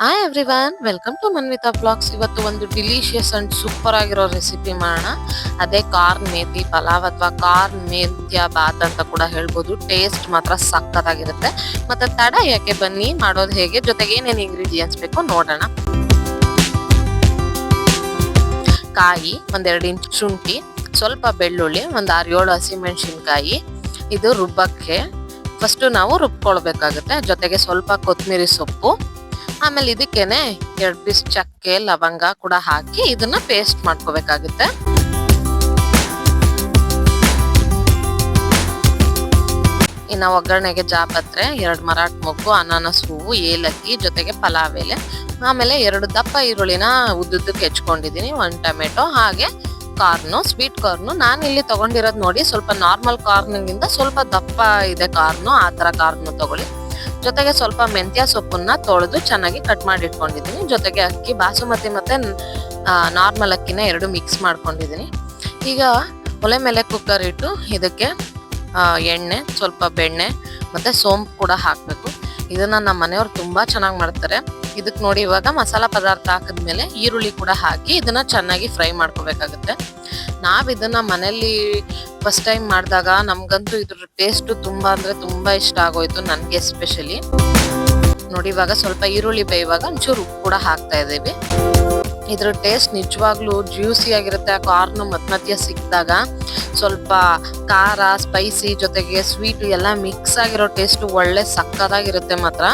Hi everyone, welcome to Manvitha vlogs. ಇವತ್ತು ಒಂದು delicious and super ಆಗಿರೋ ರೆಸಿಪಿ ಮಾಡೋಣ. ಅದೇ ಕಾರ್ನ್ ಮೇಥಿ ಪಲಾವ್ ಅಥವಾ ಕಾರ್ನ್ ಮೇಥ್ಯ ಬಾತ್ ಅಂತ ಕೂಡ ಹೇಳ್ಬೋದು. ಟೇಸ್ಟ್ ಮಾತ್ರ ಸಕ್ಕತ್ತಾಗಿರುತ್ತೆ. ಮತ್ತೆ ತಡ ಯಾಕೆ, ಬನ್ನಿ ಮಾಡೋದು ಹೇಗೆ, ಜೊತೆಗೆ ಏನೇನು ಇಂಗ್ರೀಡಿಯೆಂಟ್ಸ್ ಬೇಕು ನೋಡೋಣ. ಕಾಯಿ, ಒಂದೆರಡು ಇಂಚ್ ಶುಂಠಿ, ಸ್ವಲ್ಪ ಬೆಳ್ಳುಳ್ಳಿ, ಒಂದು 6-7 ಹಸಿಮೆಣಸಿನ್ಕಾಯಿ. ಇದು ರುಬ್ಬಕ್ಕೆ ಫಸ್ಟ್ ನಾವು ರುಬ್ಕೊಳ್ಬೇಕಾಗುತ್ತೆ. ಜೊತೆಗೆ ಸ್ವಲ್ಪ ಕೊತ್ತಂಬರಿ ಸೊಪ್ಪು, ಆಮೇಲೆ ಇದಕ್ಕೇನೆ 2 ಪೀಸ್ ಚಕ್ಕೆ ಲವಂಗ ಕೂಡ ಹಾಕಿ ಇದನ್ನ ಪೇಸ್ಟ್ ಮಾಡ್ಕೋಬೇಕಾಗುತ್ತೆ. ಇನ್ನು ಒಗ್ಗರಣೆಗೆ ಜಾಪತ್ರೆ, 2 ಮರಾಠ ಮೊಗ್ಗು, ಅನಾನಸ್ ಹೂವು, ಏಲಕ್ಕಿ, ಜೊತೆಗೆ ಪಲಾವ್ ಎಲೆ, ಆಮೇಲೆ 2 ದಪ್ಪ ಈರುಳ್ಳಿನ ಉದ್ದುದ್ದಕ್ಕೆ ಹೆಚ್ಕೊಂಡಿದೀನಿ, 1 ಟೊಮೆಟೊ, ಹಾಗೆ ಕಾರ್ನು, ಸ್ವೀಟ್ ಕಾರ್ನು. ನಾನು ಇಲ್ಲಿ ತಗೊಂಡಿರೋದು ನೋಡಿ, ಸ್ವಲ್ಪ ನಾರ್ಮಲ್ ಕಾರ್ನ್ಗಿಂತ ಸ್ವಲ್ಪ ದಪ್ಪ ಇದೆ ಕಾರ್ನು, ಆ ತರ ಕಾರ್ನು ತಗೊಳ್ಳಿ. ಜೊತೆಗೆ ಸ್ವಲ್ಪ ಮೆಂತ್ಯ ಸೊಪ್ಪನ್ನ ತೊಳೆದು ಚೆನ್ನಾಗಿ ಕಟ್ ಮಾಡಿ ಇಟ್ಕೊಂಡಿದ್ದೀನಿ. ಜೊತೆಗೆ ಅಕ್ಕಿ, ಬಾಸುಮತಿ ಮತ್ತೆ ನಾರ್ಮಲ್ ಅಕ್ಕಿನ 2 ಮಿಕ್ಸ್ ಮಾಡ್ಕೊಂಡಿದ್ದೀನಿ. ಈಗ ಒಲೆ ಮೇಲೆ ಕುಕ್ಕರ್ ಇಟ್ಟು ಇದಕ್ಕೆ ಎಣ್ಣೆ, ಸ್ವಲ್ಪ ಬೆಣ್ಣೆ ಮತ್ತೆ ಸೋಂಪು ಕೂಡ ಹಾಕಬೇಕು. ಇದನ್ನ ನಮ್ಮ ಮನೆಯವ್ರು ತುಂಬಾ ಚೆನ್ನಾಗಿ ಮಾಡ್ತಾರೆ. ಇದಕ್ಕೆ ನೋಡಿ, ಇವಾಗ ಮಸಾಲಾ ಪದಾರ್ಥ ಹಾಕಿದ್ಮೇಲೆ ಈರುಳ್ಳಿ ಕೂಡ ಹಾಕಿ ಇದನ್ನ ಚೆನ್ನಾಗಿ ಫ್ರೈ ಮಾಡ್ಕೋಬೇಕಾಗುತ್ತೆ. ನಾವ್ ಇದನ್ನ ಮನೇಲಿ ಫಸ್ಟ್ ಟೈಮ್ ಮಾಡಿದಾಗ ನಮ್ಗಂತೂ ಇದ್ರ ಟೇಸ್ಟ್ ತುಂಬಾ ಅಂದ್ರೆ ತುಂಬಾ ಇಷ್ಟ ಆಗೋಯ್ತು, ನನ್ಗೆ ಎಸ್ಪೆಷಲಿ. ನೋಡಿ, ಇವಾಗ ಸ್ವಲ್ಪ ಈರುಳ್ಳಿ ಬೇಯುವಾಗ ಒಂಚೂರು ಉಪ್ಪು ಕೂಡ ಹಾಕ್ತಾ ಇದ್ದೀವಿ. ಇದ್ರ ಟೇಸ್ಟ್ ನಿಜವಾಗ್ಲೂ ಜ್ಯೂಸಿ ಆಗಿರುತ್ತೆ. ಆ ಕಾರ್ನ್ ಮಧ್ಯ ಸಿಕ್ಕಿದಾಗ ಸ್ವಲ್ಪ ಖಾರ, ಸ್ಪೈಸಿ, ಜೊತೆಗೆ ಸ್ವೀಟ್ ಎಲ್ಲ ಮಿಕ್ಸ್ ಆಗಿರೋ ಟೇಸ್ಟ್ ಒಳ್ಳೆ ಸಕ್ಕತ್ತಾಗಿರುತ್ತೆ ಮಾತ್ರ.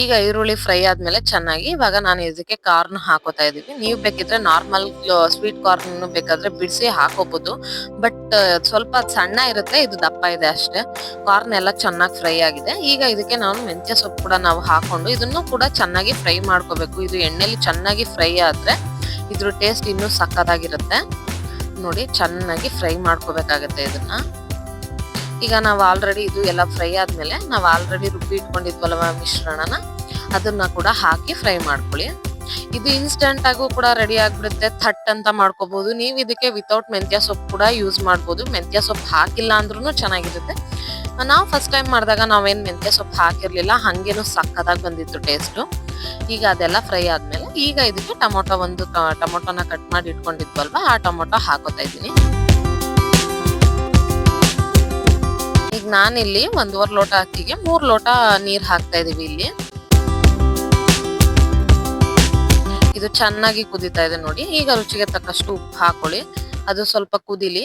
ಈಗ ಈರುಳ್ಳಿ ಫ್ರೈ ಆದ್ಮೇಲೆ ಚೆನ್ನಾಗಿ ಇವಾಗ ನಾನು ಇದಕ್ಕೆ ಕಾರ್ನ್ ಹಾಕೋತಾ ಇದೀವಿ. ನೀವು ಬೇಕಿದ್ರೆ ನಾರ್ಮಲ್ ಸ್ವೀಟ್ ಕಾರ್ನ್ ಬೇಕಾದ್ರೆ ಬಿಡಿಸಿ ಹಾಕೋಬಹುದು, ಬಟ್ ಸ್ವಲ್ಪ ಸಣ್ಣ ಇರುತ್ತೆ, ಇದು ದಪ್ಪ ಇದೆ ಅಷ್ಟೇ. ಕಾರ್ನ್ ಎಲ್ಲ ಚೆನ್ನಾಗಿ ಫ್ರೈ ಆಗಿದೆ. ಈಗ ಇದಕ್ಕೆ ನಾವು ಮೆಂತ್ಯ ಸೊಪ್ಪು ಕೂಡ ನಾವು ಹಾಕೊಂಡು ಇದನ್ನು ಕೂಡ ಚೆನ್ನಾಗಿ ಫ್ರೈ ಮಾಡ್ಕೋಬೇಕು. ಇದು ಎಣ್ಣೆಲಿ ಚೆನ್ನಾಗಿ ಫ್ರೈ ಆದ್ರೆ ಇದ್ರ ಟೇಸ್ಟ್ ಇನ್ನೂ ಸಕ್ಕತ್ತಾಗಿರುತ್ತೆ. ನೋಡಿ, ಚೆನ್ನಾಗಿ ಫ್ರೈ ಮಾಡ್ಕೋಬೇಕಾಗತ್ತೆ ಇದನ್ನ. ಈಗ ನಾವು ಆಲ್ರೆಡಿ ಇದು ಎಲ್ಲ ಫ್ರೈ ಆದ್ಮೇಲೆ ನಾವು ಆಲ್ರೆಡಿ ರುಬ್ಬಿ ಇಟ್ಕೊಂಡಿದ್ವಲ್ವ ಮಿಶ್ರಣನ, ಅದನ್ನ ಕೂಡ ಹಾಕಿ ಫ್ರೈ ಮಾಡ್ಕೊಳ್ಳಿ. ಇದು ಇನ್ಸ್ಟೆಂಟ್ ಆಗು ಕೂಡ ರೆಡಿ ಆಗ್ಬಿಡುತ್ತೆ, ಥಟ್ ಅಂತ ಮಾಡ್ಕೋಬಹುದು. ನೀವು ಇದಕ್ಕೆ ವಿತೌಟ್ ಮೆಂತ್ಯ ಸೊಪ್ಪು ಕೂಡ ಯೂಸ್ ಮಾಡ್ಬೋದು. ಮೆಂತ್ಯ ಸೊಪ್ಪು ಹಾಕಿಲ್ಲ ಅಂದ್ರೂ ಚೆನ್ನಾಗಿರುತ್ತೆ. ನಾವು ಫಸ್ಟ್ ಟೈಮ್ ಮಾಡಿದಾಗ ನಾವೇನ್ ಮೆಂತ್ಯ ಸೊಪ್ಪು ಹಾಕಿರ್ಲಿಲ್ಲ, ಹಂಗೇನು ಸಕ್ಕತ್ತಾಗಿ ಬಂದಿತ್ತು ಟೇಸ್ಟು. ಈಗ ಅದೆಲ್ಲ ಫ್ರೈ ಆದ್ಮೇಲೆ ಈಗ ಇದಕ್ಕೆ ಟೊಮೊಟೊನ ಕಟ್ ಮಾಡಿ ಇಟ್ಕೊಂಡಿದ್ವಲ್ವ, ಆ ಟೊಮೊಟೊ ಹಾಕೋತಾ ಇದ್ದೀನಿ. ಈಗ ನಾನಿಲ್ಲಿ 1.5 ಲೋಟ ಅಕ್ಕಿಗೆ 3 ಲೋಟ ನೀರ್ ಹಾಕ್ತಾ ಇದೀವಿ ಇಲ್ಲಿ. ಇದು ಚೆನ್ನಾಗಿ ಕುದೀತಾ ಇದೆ ನೋಡಿ. ಈಗ ರುಚಿಗೆ ತಕ್ಕಷ್ಟು ಉಪ್ಪು ಹಾಕೊಳ್ಳಿ, ಅದು ಸ್ವಲ್ಪ ಕುದಿಲಿ.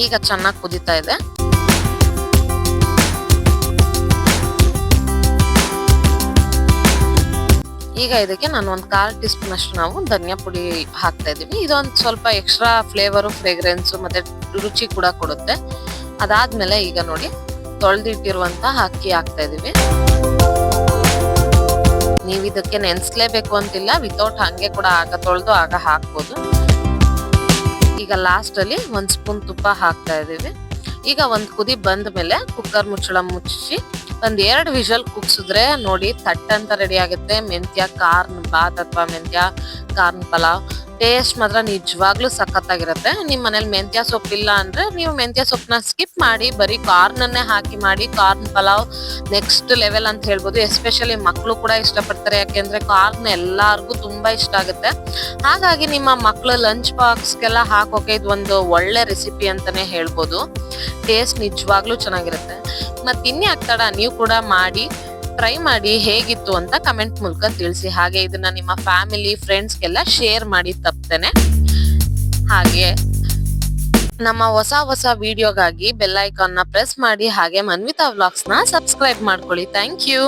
ಈಗ ಚೆನ್ನಾಗಿ ಕುದೀತಾ ಇದೆ. ಈಗ ಇದಕ್ಕೆ ನಾನು 1/4 ಟೀ ಸ್ಪೂನ್ ಅಷ್ಟು ನಾವು ಧನಿಯಾ ಪುಡಿ ಹಾಕ್ತಾ ಇದೀವಿ. ಇದೊಂದು ಸ್ವಲ್ಪ ಎಕ್ಸ್ಟ್ರಾ ಫ್ಲೇವರು, ಫ್ರೇಗ್ರೆನ್ಸ್ ಮತ್ತೆ ರುಚಿ ಕೂಡ ಕೊಡುತ್ತೆ. ಅದಾದ್ಮೇಲೆ ಈಗ ನೋಡಿ, ತೊಳೆದಿಟ್ಟಿರುವಂತಹ ಅಕ್ಕಿ ಹಾಕ್ತಾ ಇದೀವಿ. ನೀವು ಇದಕ್ಕೆ ನೆನ್ಸ್ಲೇಬೇಕು ಅಂತಿಲ್ಲ, ವಿತೌಟ್ ಹಂಗೆ ಕೂಡ ತೊಳೆದು ಆಗ ಹಾಕ್ಬೋದು. ಈಗ ಲಾಸ್ಟ್ ಅಲ್ಲಿ 1 ಸ್ಪೂನ್ ತುಪ್ಪ ಹಾಕ್ತಾ ಇದೀವಿ. ಈಗ 1 ಕುದಿ ಬಂದ ಮೇಲೆ ಕುಕ್ಕರ್ ಮುಚ್ಚಳ ಮುಚ್ಚಿ 2 ವಿಷಲ್ ಕುಗ್ಸಿದ್ರೆ ನೋಡಿ, ಥಟ್ ಅಂತ ರೆಡಿ ಆಗುತ್ತೆ ಮೆಂತ್ಯ ಕಾರ್ನ್ ಬಾತ್ ಅಥವಾ ಮೆಂತ್ಯ ಕಾರ್ನ್ ಪಲಾವ್. ಟೇಸ್ಟ್ ಮಾತ್ರ ನಿಜವಾಗ್ಲೂ ಸಖತ್ತಾಗಿರುತ್ತೆ. ನಿಮ್ ಮನೇಲಿ ಮೆಂತ್ಯ ಸೊಪ್ಪು ಇಲ್ಲ ಅಂದ್ರೆ ನೀವು ಮೆಂತ್ಯ ಸೊಪ್ಪನ್ನ ಸ್ಕಿಪ್ ಮಾಡಿ ಬರೀ ಕಾರ್ನನ್ನೇ ಹಾಕಿ ಮಾಡಿ. ಕಾರ್ನ್ ಪಲಾವ್ ನೆಕ್ಸ್ಟ್ ಲೆವೆಲ್ ಅಂತ ಹೇಳ್ಬೋದು. ಎಸ್ಪೆಷಲಿ ಮಕ್ಕಳು ಕೂಡ ಇಷ್ಟಪಡ್ತಾರೆ, ಯಾಕೆಂದ್ರೆ ಕಾರ್ನ್ ಎಲ್ಲಾರ್ಗು ತುಂಬಾ ಇಷ್ಟ ಆಗುತ್ತೆ. ಹಾಗಾಗಿ ನಿಮ್ಮ ಮಕ್ಕಳು ಲಂಚ್ ಬಾಕ್ಸ್ಗೆಲ್ಲ ಹಾಕೋಕೆ ಇದು ಒಂದು ಒಳ್ಳೆ ರೆಸಿಪಿ ಅಂತಾನೆ ಹೇಳ್ಬೋದು. ಟೇಸ್ಟ್ ನಿಜವಾಗ್ಲೂ ಚೆನ್ನಾಗಿರುತ್ತೆ. ಮತ್ ಇನ್ಯಾಕ್ ತಡ, ನೀವು ಕೂಡ ಮಾಡಿ ಟ್ರೈ ಮಾಡಿ ಹೇಗಿತ್ತು ಅಂತ ಕಮೆಂಟ್ ಮೂಲಕ ತಿಳಿಸಿ. ಹಾಗೆ ಇದನ್ನ ನಿಮ್ಮ ಫ್ಯಾಮಿಲಿ ಫ್ರೆಂಡ್ಸ್ಗೆಲ್ಲ ಶೇರ್ ಮಾಡಿ ತಪ್ಪದೇನೆ. ಹಾಗೆ ನಮ್ಮ ಹೊಸ ವಿಡಿಯೋಗಾಗಿ ಬೆಲ್ ಐಕಾನ್ ನ ಪ್ರೆಸ್ ಮಾಡಿ. ಹಾಗೆ ಮನ್ವಿತಾ ವ್ಲಾಗ್ಸ್ ನ ಸಬ್ಸ್ಕ್ರೈಬ್ ಮಾಡ್ಕೊಳ್ಳಿ. Thank you.